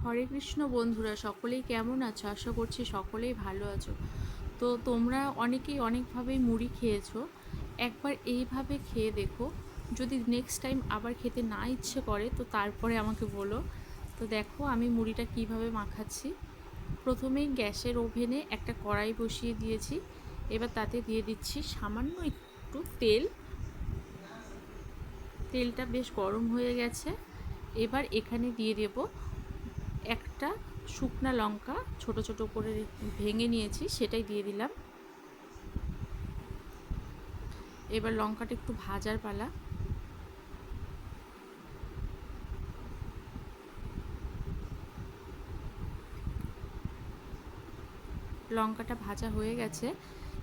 হরে কৃষ্ণ বন্ধুরা, সকলেই কেমন আছো? আশা করছি সকলেই ভালো আছো। তো তোমরা অনেকেই অনেকভাবেই মুড়ি খেয়েছো, একবার এইভাবে খেয়ে দেখো। যদি নেক্সট টাইম আবার খেতে না ইচ্ছে করে তো তারপরে আমাকে বলো। তো দেখো আমি মুড়িটা কিভাবে মাখাচ্ছি। প্রথমেই গ্যাসের ওভেনে একটা কড়াই বসিয়ে দিয়েছি। এবার তাতে দিয়ে দিচ্ছি সামান্য একটু তেল। তেলটা বেশ গরম হয়ে গেছে। এবার এখানে দিয়ে দেব একটা শুকনা লঙ্কা, ছোট ছোট করে ভেঙে নিয়েছি, সেটাই দিয়ে দিলাম। এবার লঙ্কাটা একটু ভাজার পালা। লঙ্কাটা ভাজা হয়ে গেছে।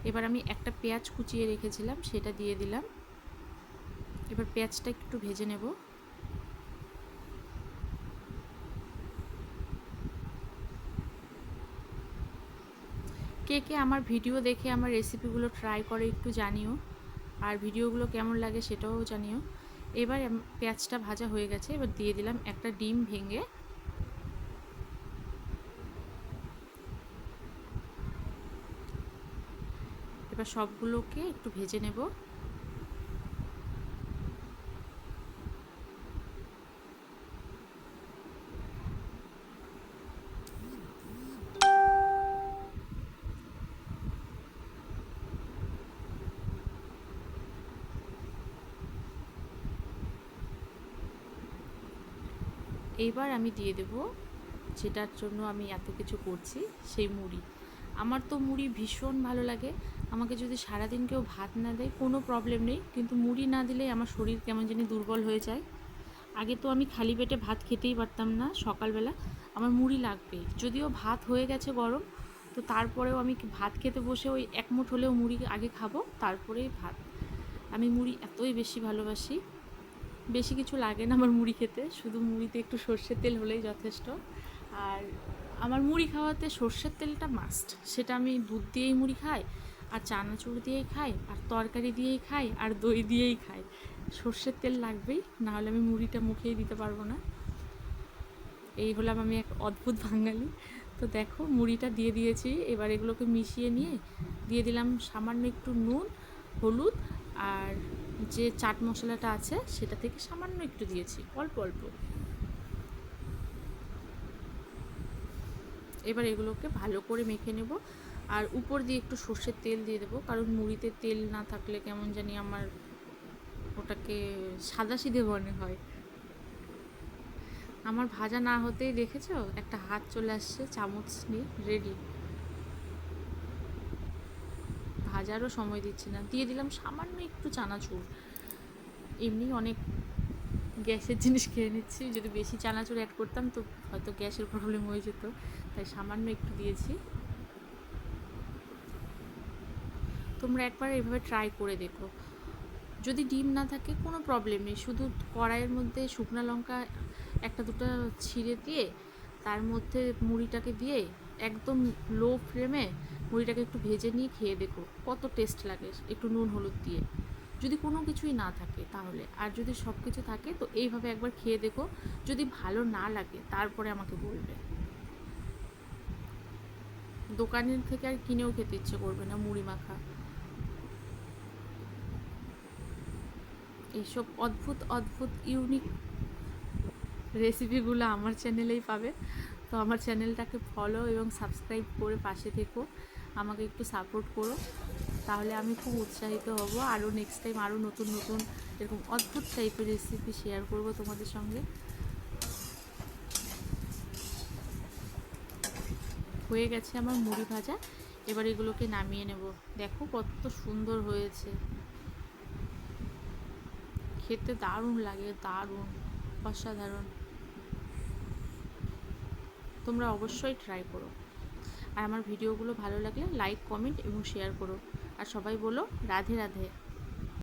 এবার আমি একটা পেঁয়াজ কুচিয়ে রেখেছিলাম, সেটা দিয়ে দিলাম। এবার পেঁয়াজটা একটু ভেজে নেব। কে কে আমার ভিডিও দেখে আমার রেসিপিগুলো ট্রাই করে একটু জানিও, আর ভিডিওগুলো কেমন লাগে সেটাও জানিও। এবার পেঁয়াজটা ভাজা হয়ে গেছে, এবার দিয়ে দিলাম একটা ডিম ভেঙে। এবার সবগুলোকে একটু ভেজে নেব। এইবার আমি দিয়ে দেব যেটার জন্য আমি এত কিছু করছি, সেই মুড়ি। আমার তো মুড়ি ভীষণ ভালো লাগে। আমাকে যদি সারাদিন কেউ ভাত না দেয় কোনো প্রবলেম নেই, কিন্তু মুড়ি না দিলে আমার শরীর কেমন জানি দুর্বল হয়ে যায়। আগে তো আমি খালি পেটে ভাত খেতেই পারতাম না, সকালবেলা আমার মুড়ি লাগবে। যদিও ভাত হয়ে গেছে গরম, তো তারপরেও আমি ভাত খেতে বসে ওই এক মুঠ হলেও মুড়ি আগে খাবো, তারপরেই ভাত। আমি মুড়ি এতই বেশি ভালোবাসি। বেশি কিছু লাগে না আমার মুড়ি খেতে, শুধু মুড়িতে একটু সর্ষের তেল হলেই যথেষ্ট। আর আমার মুড়ি খাওয়াতে সর্ষের তেলটা মাস্ট। সেটা আমি দুধ দিয়েই মুড়ি খাই, আর চানাচুর দিয়েই খাই, আর তরকারি দিয়েই খাই, আর দই দিয়েই খাই। সর্ষের তেল লাগবেই, নাহলে আমি মুড়িটা মুখেই দিতে পারবো না। এই হলাম আমি এক অদ্ভুত বাঙালি। তো দেখো মুড়িটা দিয়ে দিয়েছি। এবার এগুলোকে মিশিয়ে নিয়ে দিয়ে দিলাম সামান্য একটু নুন, হলুদ, আর যে চাট মশলাটা আছে সেটা থেকে সামান্য একটু দিয়েছি, অল্প অল্প। এবার এগুলোকে ভালো করে মেখে নেব, আর উপর দিয়ে একটু সর্ষের তেল দিয়ে দেবো, কারণ মুড়িতে তেল না থাকলে কেমন জানি আমার ওটাকে সাদাসিধে মনে হয়। আমার ভাজা না হতেই দেখেছো একটা হাত চলে আসছে চামচ নিয়ে রেডি। ভাজারও সময় দিচ্ছি না, দিয়ে দিলাম সামান্য একটু চানাচুর। এমনি অনেক গ্যাসের জিনিস খেয়ে নিচ্ছি, যদি বেশি চানাচুর অ্যাড করতাম তো হয়তো গ্যাসের প্রবলেম হয়ে যেত, তাই সামান্য একটু দিয়েছি। তোমরা একবার এইভাবে ট্রাই করে দেখো। যদি ডিম না থাকে কোনো প্রবলেম নেই, শুধু কড়াইয়ের মধ্যে শুকনো লঙ্কা একটা দুটো ছিঁড়ে দিয়ে তার মধ্যে মুড়িটাকে দিয়ে একদম লো ফ্লেমে মুড়িটাকে একটু ভেজে নিয়ে খেয়ে দেখো কত টেস্ট লাগে, একটু নুন হলুদ দিয়ে। যদি কোনো কিছুই না থাকে তাহলে, আর যদি সব কিছু থাকে তো এইভাবে একবার খেয়ে দেখো। যদি ভালো না লাগে তারপরে আমাকে বলবে। দোকানের থেকে আর কিনেও খেতে ইচ্ছে করবে না মুড়ি মাখা। এইসব অদ্ভুত অদ্ভুত ইউনিক রেসিপিগুলো আমার চ্যানেলেই পাবে। তো আমার চ্যানেলটাকে ফলো এবং সাবস্ক্রাইব করে পাশে থেকো, আমাকে একটু সাপোর্ট করো, তাহলে আমি খুব উৎসাহিত হব। আরও নেক্সট টাইম আরও নতুন নতুন এরকম অদ্ভুত টাইপের রেসিপি শেয়ার করব তোমাদের সঙ্গে। হয়ে গেছে আমার মুড়ি ভাজা। এবার এগুলোকে নামিয়ে নেব। দেখো কত সুন্দর হয়েছে, খেতে দারুণ লাগে, দারুণ, অসাধারণ। তোমরা অবশ্যই ট্রাই করো। আর আমার ভিডিওগুলো ভালো লাগলে লাইক, কমেন্ট এবং শেয়ার করো। আর সবাই বলো রাধে রাধে।